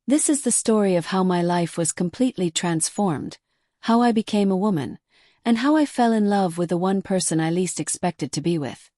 This is the story of how my life was completely transformed, how I became a woman, and how I fell in love with the one person I least expected to be with.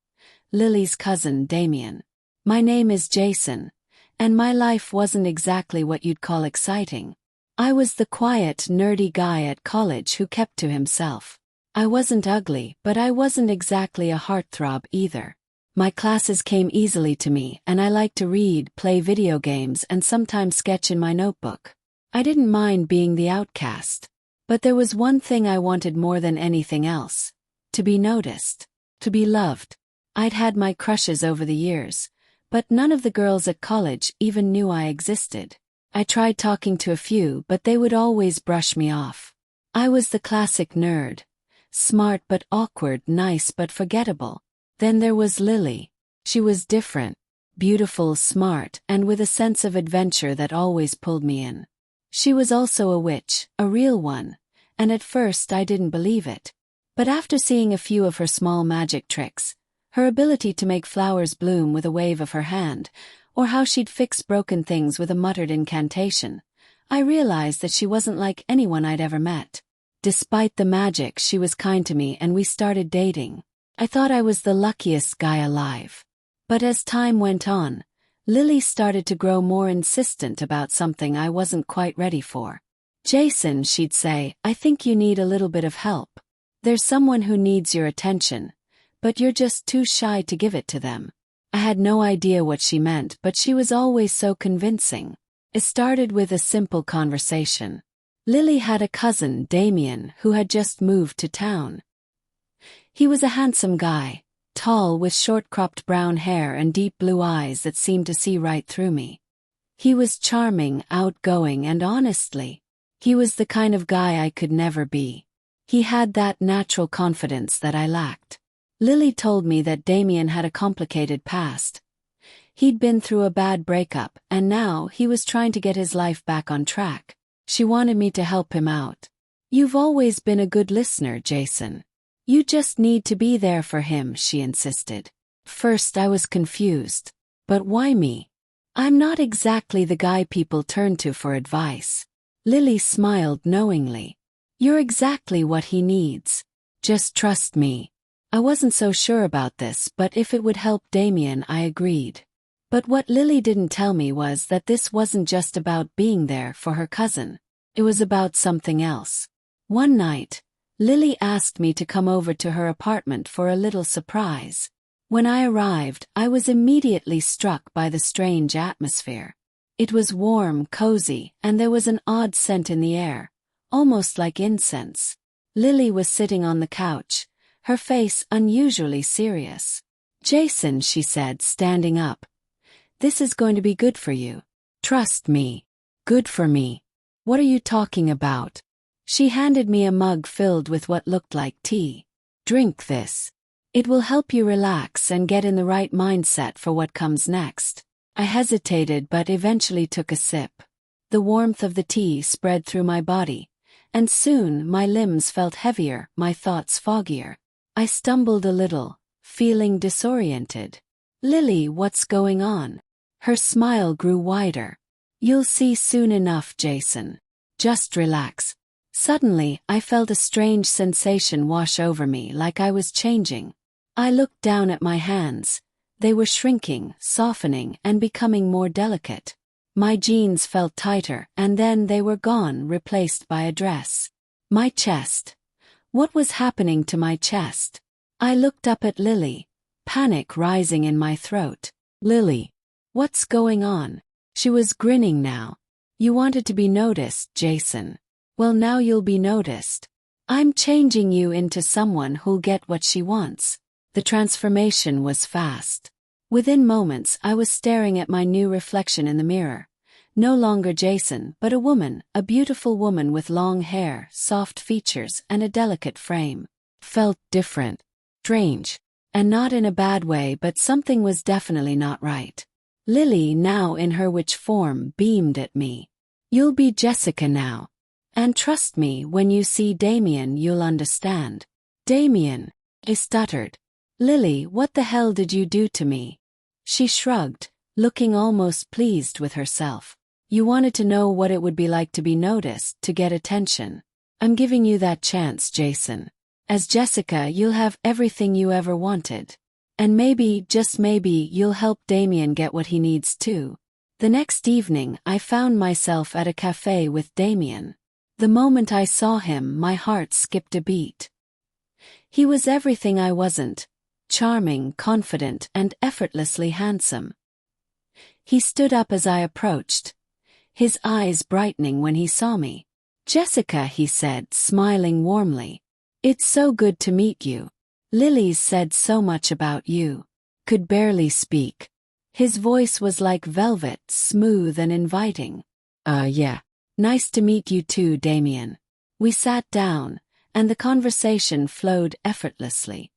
Lily's cousin, Damien. My name is Jason, and my life wasn't exactly what you'd call exciting. I was the quiet, nerdy guy at college who kept to himself. I wasn't ugly, but I wasn't exactly a heartthrob either. My classes came easily to me, and I liked to read, play video games, and sometimes sketch in my notebook. I didn't mind being the outcast. But there was one thing I wanted more than anything else: to be noticed, to be loved. I'd had my crushes over the years, but none of the girls at college even knew I existed. I tried talking to a few, but they would always brush me off. I was the classic nerd. Smart but awkward, nice but forgettable. Then there was Lily. She was different, beautiful, smart, and with a sense of adventure that always pulled me in. She was also a witch, a real one, and at first I didn't believe it. But after seeing a few of her small magic tricks, her ability to make flowers bloom with a wave of her hand, or how she'd fix broken things with a muttered incantation, I realized that she wasn't like anyone I'd ever met. Despite the magic, she was kind to me and we started dating. I thought I was the luckiest guy alive. But as time went on, Lily started to grow more insistent about something I wasn't quite ready for. "Jason," she'd say, "I think you need a little bit of help. There's someone who needs your attention, but you're just too shy to give it to them." I had no idea what she meant, but she was always so convincing. It started with a simple conversation. Lily had a cousin, Damien, who had just moved to town. He was a handsome guy, tall with short-cropped brown hair and deep blue eyes that seemed to see right through me. He was charming, outgoing, and honestly, he was the kind of guy I could never be. He had that natural confidence that I lacked. Lily told me that Damien had a complicated past. He'd been through a bad breakup, and now he was trying to get his life back on track. She wanted me to help him out. "You've always been a good listener, Jason. You just need to be there for him," she insisted. First I was confused. But why me? I'm not exactly the guy people turn to for advice. Lily smiled knowingly. "You're exactly what he needs. Just trust me." I wasn't so sure about this, but if it would help Damien, I agreed. But what Lily didn't tell me was that this wasn't just about being there for her cousin. It was about something else. One night, Lily asked me to come over to her apartment for a little surprise. When I arrived, I was immediately struck by the strange atmosphere. It was warm, cozy, and there was an odd scent in the air, almost like incense. Lily was sitting on the couch, her face unusually serious. "Jason," she said, standing up, "this is going to be good for you. Trust me." "Good for me? What are you talking about?" She handed me a mug filled with what looked like tea. "Drink this. It will help you relax and get in the right mindset for what comes next." I hesitated but eventually took a sip. The warmth of the tea spread through my body, and soon my limbs felt heavier, my thoughts foggier. I stumbled a little, feeling disoriented. "Lily, what's going on?" Her smile grew wider. "You'll see soon enough, Jason. Just relax." Suddenly, I felt a strange sensation wash over me, like I was changing. I looked down at my hands. They were shrinking, softening, and becoming more delicate. My jeans felt tighter, and then they were gone, replaced by a dress. My chest. What was happening to my chest? I looked up at Lily, panic rising in my throat. "Lily, what's going on?" She was grinning now. "You wanted to be noticed, Jason. Well, now you'll be noticed. I'm changing you into someone who'll get what she wants." The transformation was fast. Within moments, I was staring at my new reflection in the mirror. No longer Jason, but a woman, a beautiful woman with long hair, soft features, and a delicate frame. Felt different, strange, and not in a bad way, but something was definitely not right. Lily, now in her witch form, beamed at me. "You'll be Jessica now. And trust me, when you see Damien you'll understand." "Damien?" I stuttered. "Lily, what the hell did you do to me?" She shrugged, looking almost pleased with herself. You wanted to know what it would be like to be noticed, to get attention. I'm giving you that chance, Jason. As Jessica, you'll have everything you ever wanted. And maybe, just maybe, you'll help Damien get what he needs too. The next evening, I found myself at a cafe with Damien. The moment I saw him, my heart skipped a beat. He was everything I wasn't: charming, confident, and effortlessly handsome. He stood up as I approached, his eyes brightening when he saw me. "Jessica," he said, smiling warmly. "It's so good to meet you. Lily's said so much about you." Could barely speak. His voice was like velvet, smooth and inviting. Yeah. Nice to meet you too, Damien." We sat down, and the conversation flowed effortlessly.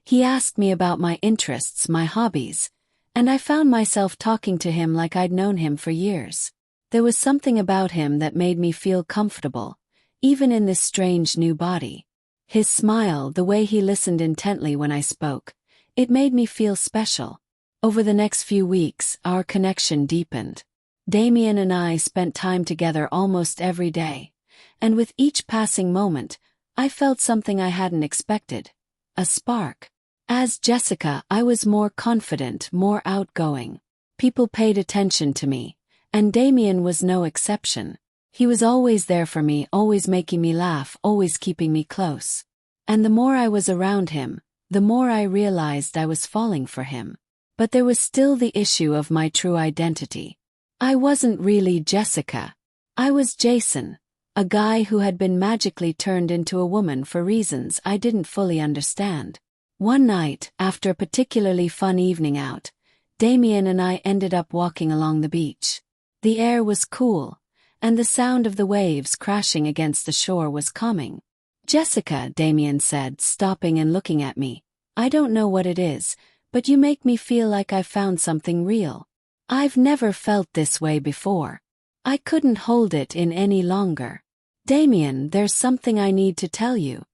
He asked me about my interests, my hobbies, and I found myself talking to him like I'd known him for years. There was something about him that made me feel comfortable, even in this strange new body. His smile, the way he listened intently when I spoke, it made me feel special. Over the next few weeks, our connection deepened. Damien and I spent time together almost every day, and with each passing moment, I felt something I hadn't expected: a spark. As Jessica, I was more confident, more outgoing. People paid attention to me, and Damien was no exception. He was always there for me, always making me laugh, always keeping me close. And the more I was around him, the more I realized I was falling for him. But there was still the issue of my true identity. I wasn't really Jessica. I was Jason, a guy who had been magically turned into a woman for reasons I didn't fully understand. One night, after a particularly fun evening out, Damien and I ended up walking along the beach. The air was cool, and the sound of the waves crashing against the shore was calming. "Jessica," Damien said, stopping and looking at me, "I don't know what it is, but you make me feel like I've found something real. I've never felt this way before." I couldn't hold it in any longer. "Damien, there's something I need to tell you."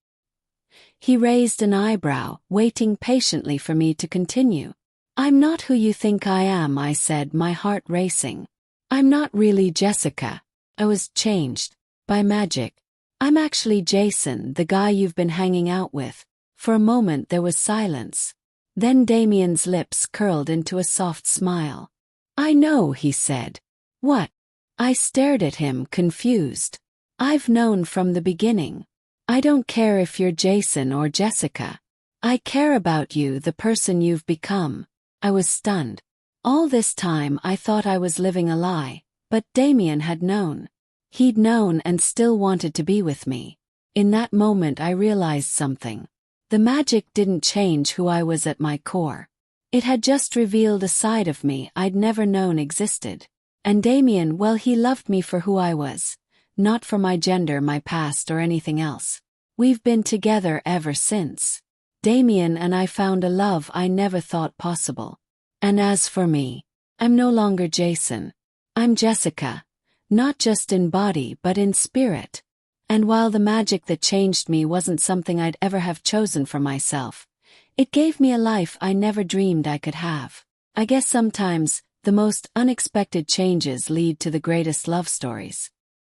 He raised an eyebrow, waiting patiently for me to continue. "I'm not who you think I am," I said, my heart racing. "I'm not really Jessica. I was changed. By magic. I'm actually Jason, the guy you've been hanging out with." For a moment there was silence. Then Damien's lips curled into a soft smile. "I know," he said. "What?" I stared at him, confused. "I've known from the beginning. I don't care if you're Jason or Jessica. I care about you, the person you've become." I was stunned. All this time I thought I was living a lie, but Damien had known. He'd known and still wanted to be with me. In that moment I realized something. The magic didn't change who I was at my core. It had just revealed a side of me I'd never known existed. And Damien, well, he loved me for who I was, not for my gender, my past, or anything else. We've been together ever since. Damien and I found a love I never thought possible. And as for me, I'm no longer Jason. I'm Jessica, not just in body but in spirit. And while the magic that changed me wasn't something I'd ever have chosen for myself, it gave me a life I never dreamed I could have. I guess sometimes the most unexpected changes lead to the greatest love stories.